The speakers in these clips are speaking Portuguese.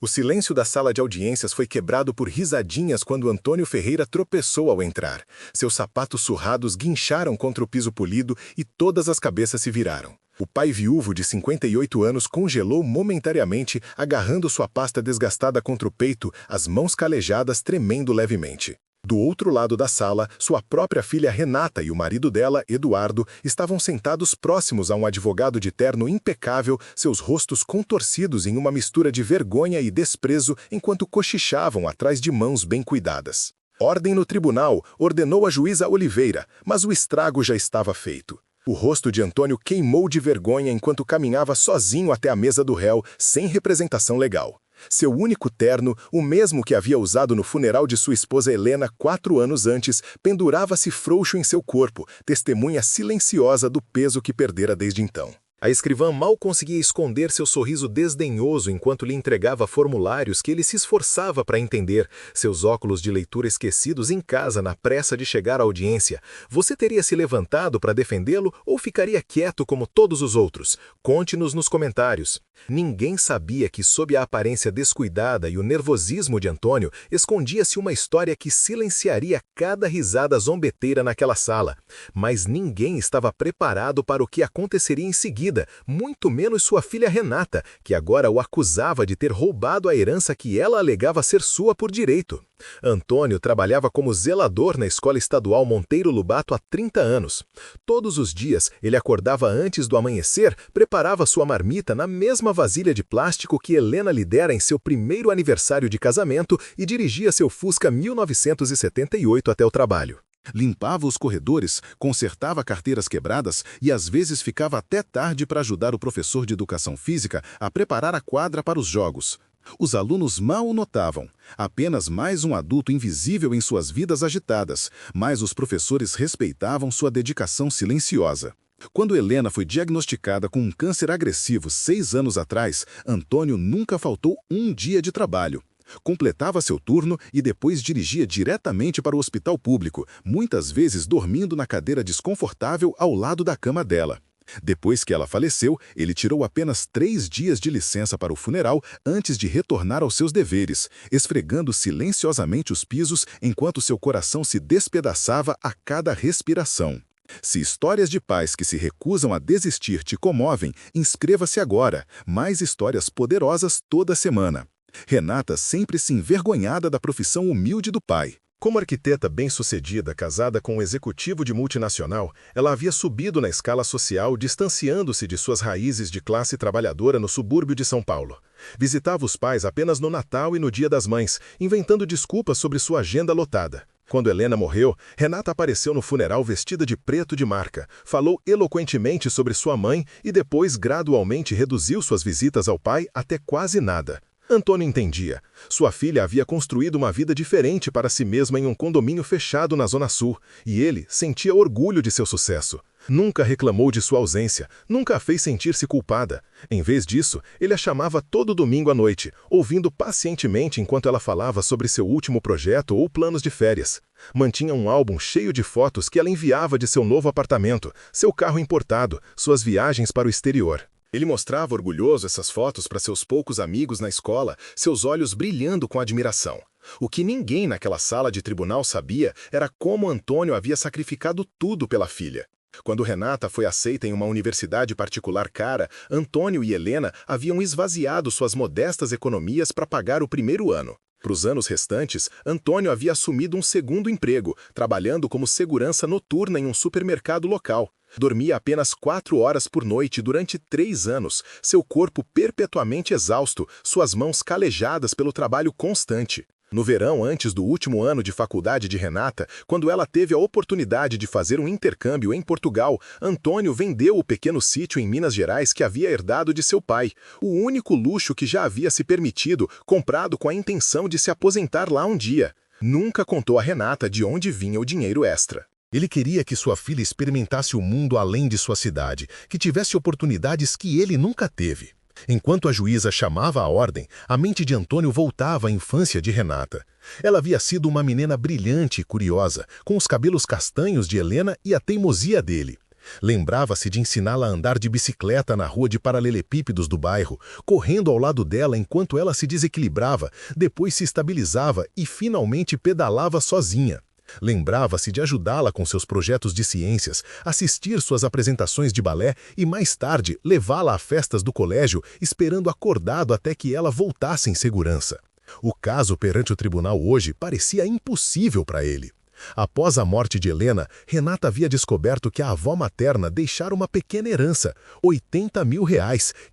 O silêncio da sala de audiências foi quebrado por risadinhas quando Antônio Ferreira tropeçou ao entrar. Seus sapatos surrados guincharam contra o piso polido e todas as cabeças se viraram. O pai viúvo de 58 anos congelou momentaneamente, agarrando sua pasta desgastada contra o peito, as mãos calejadas tremendo levemente. Do outro lado da sala, sua própria filha Renata e o marido dela, Eduardo, estavam sentados próximos a um advogado de terno impecável, seus rostos contorcidos em uma mistura de vergonha e desprezo enquanto cochichavam atrás de mãos bem cuidadas. Ordem no tribunal, ordenou a juíza Oliveira, mas o estrago já estava feito. O rosto de Antônio queimou de vergonha enquanto caminhava sozinho até a mesa do réu, sem representação legal. Seu único terno, o mesmo que havia usado no funeral de sua esposa Helena 4 anos antes, pendurava-se frouxo em seu corpo, testemunha silenciosa do peso que perdera desde então. A escrivã mal conseguia esconder seu sorriso desdenhoso enquanto lhe entregava formulários que ele se esforçava para entender, seus óculos de leitura esquecidos em casa na pressa de chegar à audiência. Você teria se levantado para defendê-lo ou ficaria quieto como todos os outros? Conte-nos nos comentários. Ninguém sabia que, sob a aparência descuidada e o nervosismo de Antônio, escondia-se uma história que silenciaria cada risada zombeteira naquela sala. Mas ninguém estava preparado para o que aconteceria em seguida, muito menos sua filha Renata, que agora o acusava de ter roubado a herança que ela alegava ser sua por direito. Antônio trabalhava como zelador na Escola Estadual Monteiro Lobato há 30 anos. Todos os dias, ele acordava antes do amanhecer, preparava sua marmita na mesma vasilha de plástico que Helena lhe dera em seu primeiro aniversário de casamento e dirigia seu Fusca 1978 até o trabalho. Limpava os corredores, consertava carteiras quebradas e às vezes ficava até tarde para ajudar o professor de educação física a preparar a quadra para os jogos. Os alunos mal o notavam, apenas mais um adulto invisível em suas vidas agitadas, mas os professores respeitavam sua dedicação silenciosa. Quando Helena foi diagnosticada com um câncer agressivo 6 anos atrás, Antônio nunca faltou um dia de trabalho. Completava seu turno e depois dirigia diretamente para o hospital público, muitas vezes dormindo na cadeira desconfortável ao lado da cama dela. Depois que ela faleceu, ele tirou apenas 3 dias de licença para o funeral antes de retornar aos seus deveres, esfregando silenciosamente os pisos enquanto seu coração se despedaçava a cada respiração. Se histórias de pais que se recusam a desistir te comovem, inscreva-se agora. Mais histórias poderosas toda semana. Renata sempre se envergonhada da profissão humilde do pai. Como arquiteta bem-sucedida, casada com um executivo de multinacional, ela havia subido na escala social, distanciando-se de suas raízes de classe trabalhadora no subúrbio de São Paulo. Visitava os pais apenas no Natal e no Dia das Mães, inventando desculpas sobre sua agenda lotada. Quando Helena morreu, Renata apareceu no funeral vestida de preto de marca, falou eloquentemente sobre sua mãe e depois gradualmente reduziu suas visitas ao pai até quase nada. Antônio entendia. Sua filha havia construído uma vida diferente para si mesma em um condomínio fechado na Zona Sul, e ele sentia orgulho de seu sucesso. Nunca reclamou de sua ausência, nunca a fez sentir-se culpada. Em vez disso, ele a chamava todo domingo à noite, ouvindo pacientemente enquanto ela falava sobre seu último projeto ou planos de férias. Mantinha um álbum cheio de fotos que ela enviava de seu novo apartamento, seu carro importado, suas viagens para o exterior. Ele mostrava orgulhoso essas fotos para seus poucos amigos na escola, seus olhos brilhando com admiração. O que ninguém naquela sala de tribunal sabia era como Antônio havia sacrificado tudo pela filha. Quando Renata foi aceita em uma universidade particular cara, Antônio e Helena haviam esvaziado suas modestas economias para pagar o primeiro ano. Para os anos restantes, Antônio havia assumido um segundo emprego, trabalhando como segurança noturna em um supermercado local. Dormia apenas 4 horas por noite durante 3 anos, seu corpo perpetuamente exausto, suas mãos calejadas pelo trabalho constante. No verão, antes do último ano de faculdade de Renata, quando ela teve a oportunidade de fazer um intercâmbio em Portugal, Antônio vendeu o pequeno sítio em Minas Gerais que havia herdado de seu pai, o único luxo que já havia se permitido, comprado com a intenção de se aposentar lá um dia. Nunca contou a Renata de onde vinha o dinheiro extra. Ele queria que sua filha experimentasse o mundo além de sua cidade, que tivesse oportunidades que ele nunca teve. Enquanto a juíza chamava a ordem, a mente de Antônio voltava à infância de Renata. Ela havia sido uma menina brilhante e curiosa, com os cabelos castanhos de Helena e a teimosia dele. Lembrava-se de ensiná-la a andar de bicicleta na rua de paralelepípedos do bairro, correndo ao lado dela enquanto ela se desequilibrava, depois se estabilizava e finalmente pedalava sozinha. Lembrava-se de ajudá-la com seus projetos de ciências, assistir suas apresentações de balé e, mais tarde, levá-la a festas do colégio, esperando acordado até que ela voltasse em segurança. O caso perante o tribunal hoje parecia impossível para ele. Após a morte de Helena, Renata havia descoberto que a avó materna deixara uma pequena herança, R$ 80 mil,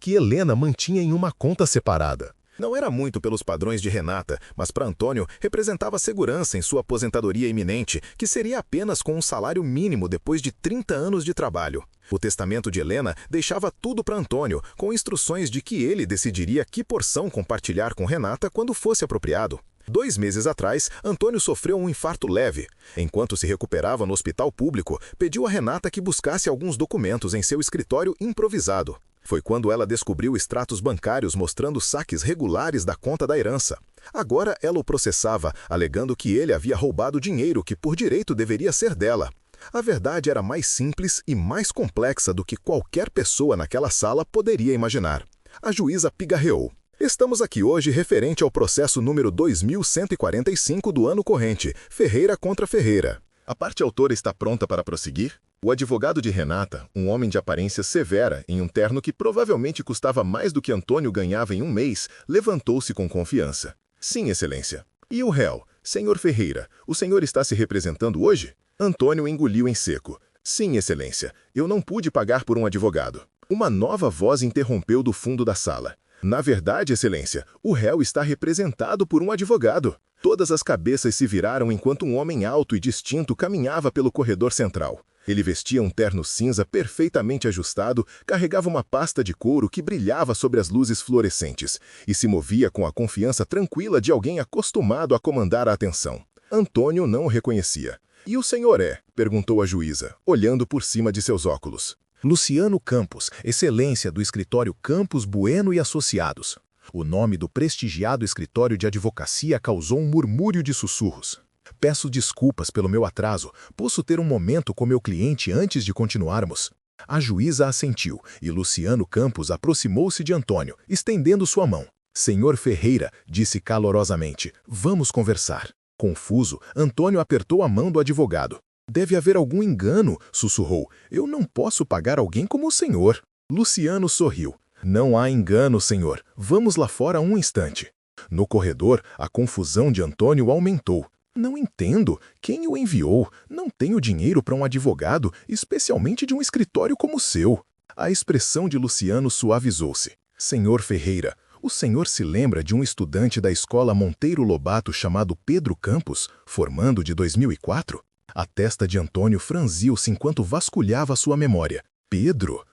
que Helena mantinha em uma conta separada. Não era muito pelos padrões de Renata, mas para Antônio representava segurança em sua aposentadoria iminente, que seria apenas com um salário mínimo depois de 30 anos de trabalho. O testamento de Helena deixava tudo para Antônio, com instruções de que ele decidiria que porção compartilhar com Renata quando fosse apropriado. 2 meses atrás, Antônio sofreu um infarto leve. Enquanto se recuperava no hospital público, pediu a Renata que buscasse alguns documentos em seu escritório improvisado. Foi quando ela descobriu extratos bancários mostrando saques regulares da conta da herança. Agora ela o processava, alegando que ele havia roubado dinheiro que por direito deveria ser dela. A verdade era mais simples e mais complexa do que qualquer pessoa naquela sala poderia imaginar. A juíza pigarreou. Estamos aqui hoje referente ao processo número 2145 do ano corrente, Ferreira contra Ferreira. A parte autora está pronta para prosseguir? O advogado de Renata, um homem de aparência severa, em um terno que provavelmente custava mais do que Antônio ganhava em um mês, levantou-se com confiança. Sim, excelência. E o réu, senhor Ferreira, o senhor está se representando hoje? Antônio engoliu em seco. Sim, excelência, eu não pude pagar por um advogado. Uma nova voz interrompeu do fundo da sala. Na verdade, excelência, o réu está representado por um advogado. Todas as cabeças se viraram enquanto um homem alto e distinto caminhava pelo corredor central. Ele vestia um terno cinza perfeitamente ajustado, carregava uma pasta de couro que brilhava sobre as luzes fluorescentes e se movia com a confiança tranquila de alguém acostumado a comandar a atenção. Antônio não o reconhecia. E o senhor é? Perguntou a juíza, olhando por cima de seus óculos. Luciano Campos, excelência do escritório Campos Bueno e Associados. O nome do prestigiado escritório de advocacia causou um murmúrio de sussurros. Peço desculpas pelo meu atraso, posso ter um momento com meu cliente antes de continuarmos? A juíza assentiu e Luciano Campos aproximou-se de Antônio, estendendo sua mão. Senhor Ferreira, disse calorosamente, vamos conversar. Confuso, Antônio apertou a mão do advogado. Deve haver algum engano, sussurrou. Eu não posso pagar alguém como o senhor. Luciano sorriu. Não há engano, senhor. Vamos lá fora um instante. No corredor, a confusão de Antônio aumentou. Não entendo. Quem o enviou? Não tenho dinheiro para um advogado, especialmente de um escritório como o seu. A expressão de Luciano suavizou-se. Senhor Ferreira, o senhor se lembra de um estudante da escola Monteiro Lobato chamado Pedro Campos, formando de 2004? A testa de Antônio franziu-se enquanto vasculhava sua memória. Pedro?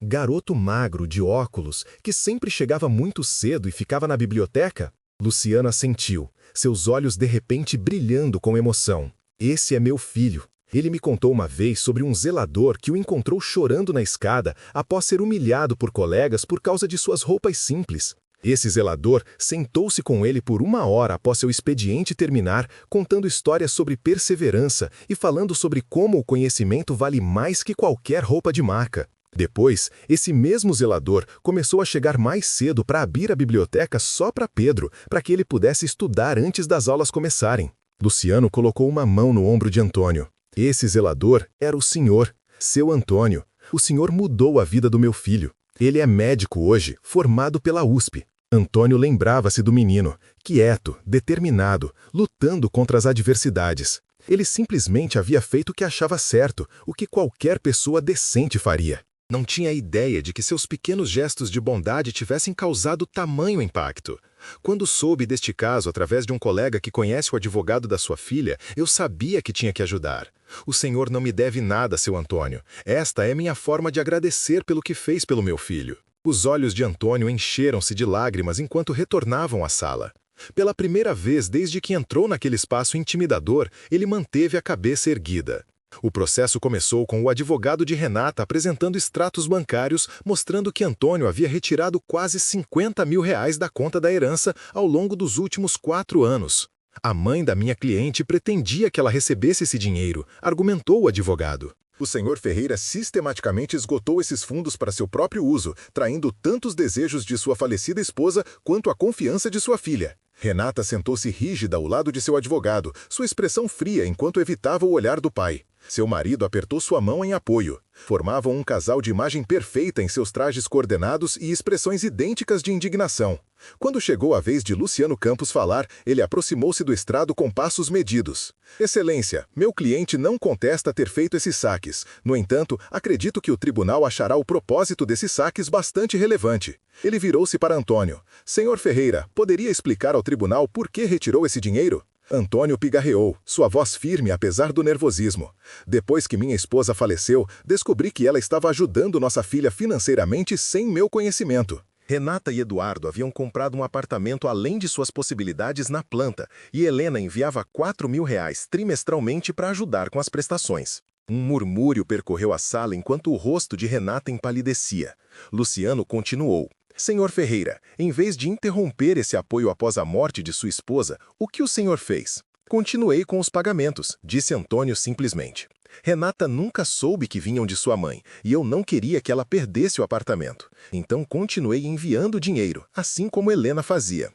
Garoto magro, de óculos, que sempre chegava muito cedo e ficava na biblioteca? Luciana assentiu, seus olhos de repente brilhando com emoção. Esse é meu filho. Ele me contou uma vez sobre um zelador que o encontrou chorando na escada após ser humilhado por colegas por causa de suas roupas simples. Esse zelador sentou-se com ele por 1 hora após seu expediente terminar, contando histórias sobre perseverança e falando sobre como o conhecimento vale mais que qualquer roupa de marca. Depois, esse mesmo zelador começou a chegar mais cedo para abrir a biblioteca só para Pedro, para que ele pudesse estudar antes das aulas começarem. Luciano colocou uma mão no ombro de Antônio. Esse zelador era o senhor, seu Antônio. O senhor mudou a vida do meu filho. Ele é médico hoje, formado pela USP. Antônio lembrava-se do menino, quieto, determinado, lutando contra as adversidades. Ele simplesmente havia feito o que achava certo, o que qualquer pessoa decente faria. Não tinha ideia de que seus pequenos gestos de bondade tivessem causado tamanho impacto. Quando soube deste caso através de um colega que conhece o advogado da sua filha, eu sabia que tinha que ajudar. O senhor não me deve nada, seu Antônio. Esta é minha forma de agradecer pelo que fez pelo meu filho. Os olhos de Antônio encheram-se de lágrimas enquanto retornavam à sala. Pela primeira vez desde que entrou naquele espaço intimidador, ele manteve a cabeça erguida. O processo começou com o advogado de Renata apresentando extratos bancários mostrando que Antônio havia retirado quase R$ 50 mil da conta da herança ao longo dos últimos 4 anos. A mãe da minha cliente pretendia que ela recebesse esse dinheiro, argumentou o advogado. O senhor Ferreira sistematicamente esgotou esses fundos para seu próprio uso, traindo tanto os desejos de sua falecida esposa quanto a confiança de sua filha. Renata sentou-se rígida ao lado de seu advogado, sua expressão fria enquanto evitava o olhar do pai. Seu marido apertou sua mão em apoio. Formavam um casal de imagem perfeita em seus trajes coordenados e expressões idênticas de indignação. Quando chegou a vez de Luciano Campos falar, ele aproximou-se do estrado com passos medidos. Excelência, meu cliente não contesta ter feito esses saques. No entanto, acredito que o tribunal achará o propósito desses saques bastante relevante. Ele virou-se para Antônio. Senhor Ferreira, poderia explicar ao tribunal por que retirou esse dinheiro? Antônio pigarreou, sua voz firme apesar do nervosismo. Depois que minha esposa faleceu, descobri que ela estava ajudando nossa filha financeiramente sem meu conhecimento. Renata e Eduardo haviam comprado um apartamento além de suas possibilidades na planta, e Helena enviava R$ 4.000 trimestralmente para ajudar com as prestações. Um murmúrio percorreu a sala enquanto o rosto de Renata empalidecia. Luciano continuou. Senhor Ferreira, em vez de interromper esse apoio após a morte de sua esposa, o que o senhor fez? Continuei com os pagamentos, disse Antônio simplesmente. Renata nunca soube que vinham de sua mãe, e eu não queria que ela perdesse o apartamento. Então continuei enviando dinheiro, assim como Helena fazia.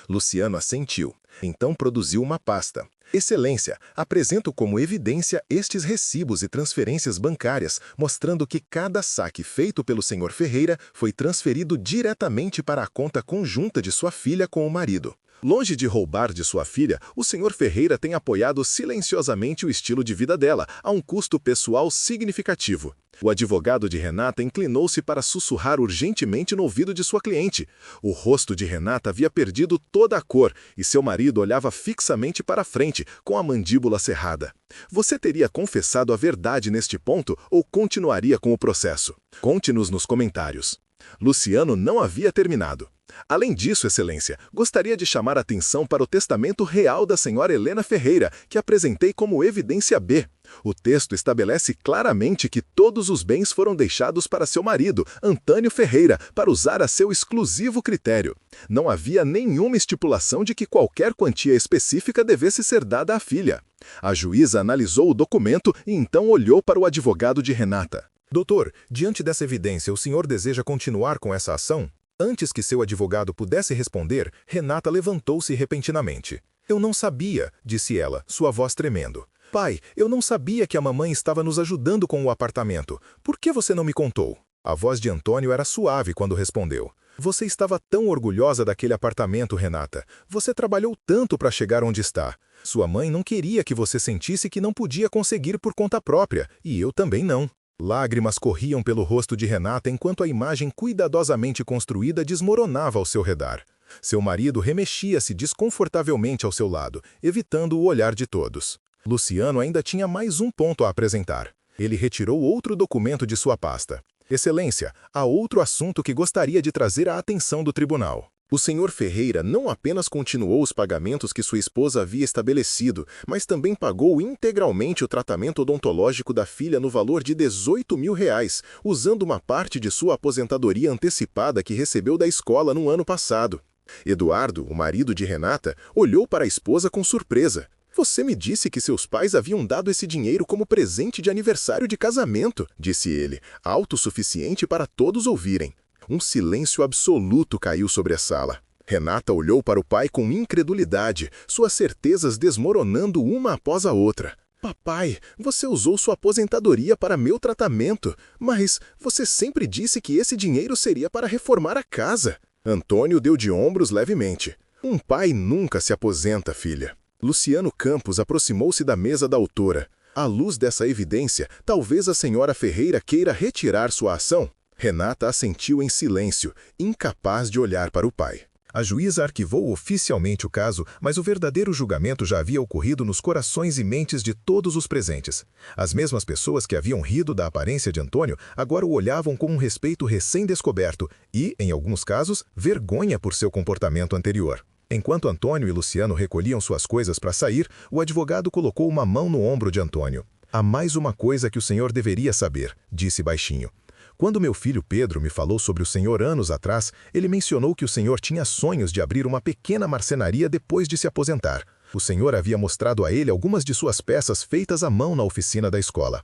Luciano assentiu. Então produziu uma pasta. Excelência, apresento como evidência estes recibos e transferências bancárias, mostrando que cada saque feito pelo senhor Ferreira foi transferido diretamente para a conta conjunta de sua filha com o marido. Longe de roubar de sua filha, o senhor Ferreira tem apoiado silenciosamente o estilo de vida dela, a um custo pessoal significativo. O advogado de Renata inclinou-se para sussurrar urgentemente no ouvido de sua cliente. O rosto de Renata havia perdido toda a cor e seu marido olhava fixamente para a frente, com a mandíbula cerrada. Você teria confessado a verdade neste ponto ou continuaria com o processo? Conte-nos nos comentários. Luciano não havia terminado. Além disso, Excelência, gostaria de chamar a atenção para o testamento real da senhora Helena Ferreira, que apresentei como evidência B. O texto estabelece claramente que todos os bens foram deixados para seu marido, Antônio Ferreira, para usar a seu exclusivo critério. Não havia nenhuma estipulação de que qualquer quantia específica devesse ser dada à filha. A juíza analisou o documento e então olhou para o advogado de Renata. Doutor, diante dessa evidência, o senhor deseja continuar com essa ação? Antes que seu advogado pudesse responder, Renata levantou-se repentinamente. Eu não sabia, disse ela, sua voz tremendo. Pai, eu não sabia que a mamãe estava nos ajudando com o apartamento. Por que você não me contou? A voz de Antônio era suave quando respondeu. Você estava tão orgulhosa daquele apartamento, Renata. Você trabalhou tanto para chegar onde está. Sua mãe não queria que você sentisse que não podia conseguir por conta própria, e eu também não. Lágrimas corriam pelo rosto de Renata enquanto a imagem cuidadosamente construída desmoronava ao seu redor. Seu marido remexia-se desconfortavelmente ao seu lado, evitando o olhar de todos. Luciano ainda tinha mais um ponto a apresentar. Ele retirou outro documento de sua pasta. Excelência, há outro assunto que gostaria de trazer à atenção do tribunal. O senhor Ferreira não apenas continuou os pagamentos que sua esposa havia estabelecido, mas também pagou integralmente o tratamento odontológico da filha no valor de R$ 18.000, usando uma parte de sua aposentadoria antecipada que recebeu da escola no ano passado. Eduardo, o marido de Renata, olhou para a esposa com surpresa. Você me disse que seus pais haviam dado esse dinheiro como presente de aniversário de casamento, disse ele, autossuficiente para todos ouvirem. Um silêncio absoluto caiu sobre a sala. Renata olhou para o pai com incredulidade, suas certezas desmoronando uma após a outra. Papai, você usou sua aposentadoria para meu tratamento, mas você sempre disse que esse dinheiro seria para reformar a casa. Antônio deu de ombros levemente. Um pai nunca se aposenta, filha. Luciano Campos aproximou-se da mesa da autora. À luz dessa evidência, talvez a senhora Ferreira queira retirar sua ação? Renata assentiu em silêncio, incapaz de olhar para o pai. A juíza arquivou oficialmente o caso, mas o verdadeiro julgamento já havia ocorrido nos corações e mentes de todos os presentes. As mesmas pessoas que haviam rido da aparência de Antônio agora o olhavam com um respeito recém-descoberto e, em alguns casos, vergonha por seu comportamento anterior. Enquanto Antônio e Luciano recolhiam suas coisas para sair, o advogado colocou uma mão no ombro de Antônio. Há mais uma coisa que o senhor deveria saber, disse baixinho. Quando meu filho Pedro me falou sobre o senhor anos atrás, ele mencionou que o senhor tinha sonhos de abrir uma pequena marcenaria depois de se aposentar. O senhor havia mostrado a ele algumas de suas peças feitas à mão na oficina da escola.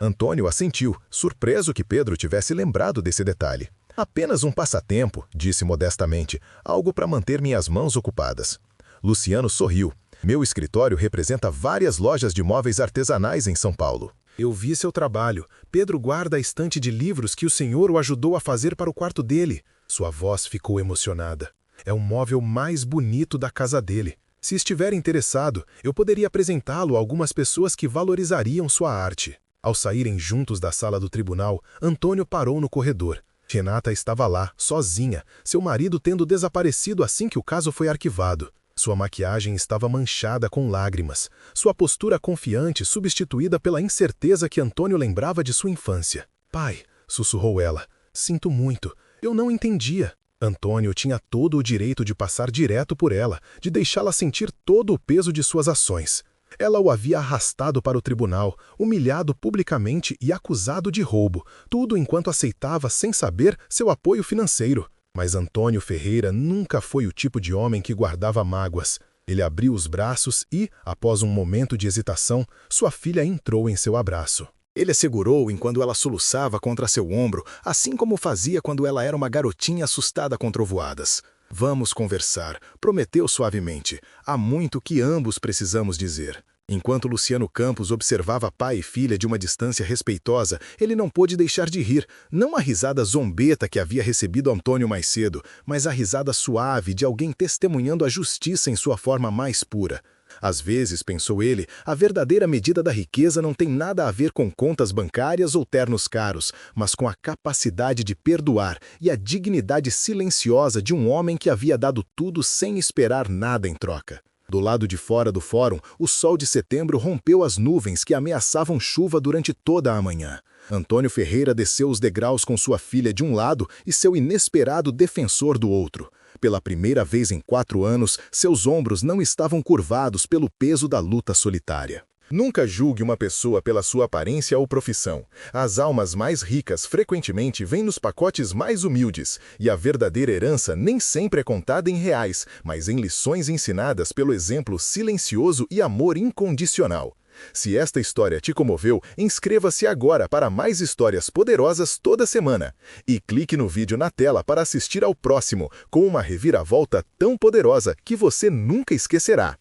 Antônio assentiu, surpreso que Pedro tivesse lembrado desse detalhe. Apenas um passatempo, disse modestamente, algo para manter minhas mãos ocupadas. Luciano sorriu. Meu escritório representa várias lojas de móveis artesanais em São Paulo. Eu vi seu trabalho. Pedro guarda a estante de livros que o senhor o ajudou a fazer para o quarto dele. Sua voz ficou emocionada. É o móvel mais bonito da casa dele. Se estiver interessado, eu poderia apresentá-lo a algumas pessoas que valorizariam sua arte. Ao saírem juntos da sala do tribunal, Antônio parou no corredor. Renata estava lá, sozinha, seu marido tendo desaparecido assim que o caso foi arquivado. Sua maquiagem estava manchada com lágrimas, sua postura confiante substituída pela incerteza que Antônio lembrava de sua infância. Pai, sussurrou ela, sinto muito, eu não entendia. Antônio tinha todo o direito de passar direto por ela, de deixá-la sentir todo o peso de suas ações. Ela o havia arrastado para o tribunal, humilhado publicamente e acusado de roubo, tudo enquanto aceitava sem saber seu apoio financeiro. Mas Antônio Ferreira nunca foi o tipo de homem que guardava mágoas. Ele abriu os braços e, após um momento de hesitação, sua filha entrou em seu abraço. Ele a segurou enquanto ela soluçava contra seu ombro, assim como fazia quando ela era uma garotinha assustada com trovoadas. Vamos conversar, prometeu suavemente. Há muito que ambos precisamos dizer. Enquanto Luciano Campos observava pai e filha de uma distância respeitosa, ele não pôde deixar de rir, não a risada zombeta que havia recebido Antônio mais cedo, mas a risada suave de alguém testemunhando a justiça em sua forma mais pura. Às vezes, pensou ele, a verdadeira medida da riqueza não tem nada a ver com contas bancárias ou ternos caros, mas com a capacidade de perdoar e a dignidade silenciosa de um homem que havia dado tudo sem esperar nada em troca. Do lado de fora do fórum, o sol de setembro rompeu as nuvens que ameaçavam chuva durante toda a manhã. Antônio Ferreira desceu os degraus com sua filha de um lado e seu inesperado defensor do outro. Pela primeira vez em 4 anos, seus ombros não estavam curvados pelo peso da luta solitária. Nunca julgue uma pessoa pela sua aparência ou profissão. As almas mais ricas frequentemente vêm nos pacotes mais humildes, e a verdadeira herança nem sempre é contada em reais, mas em lições ensinadas pelo exemplo silencioso e amor incondicional. Se esta história te comoveu, inscreva-se agora para mais histórias poderosas toda semana. E clique no vídeo na tela para assistir ao próximo, com uma reviravolta tão poderosa que você nunca esquecerá.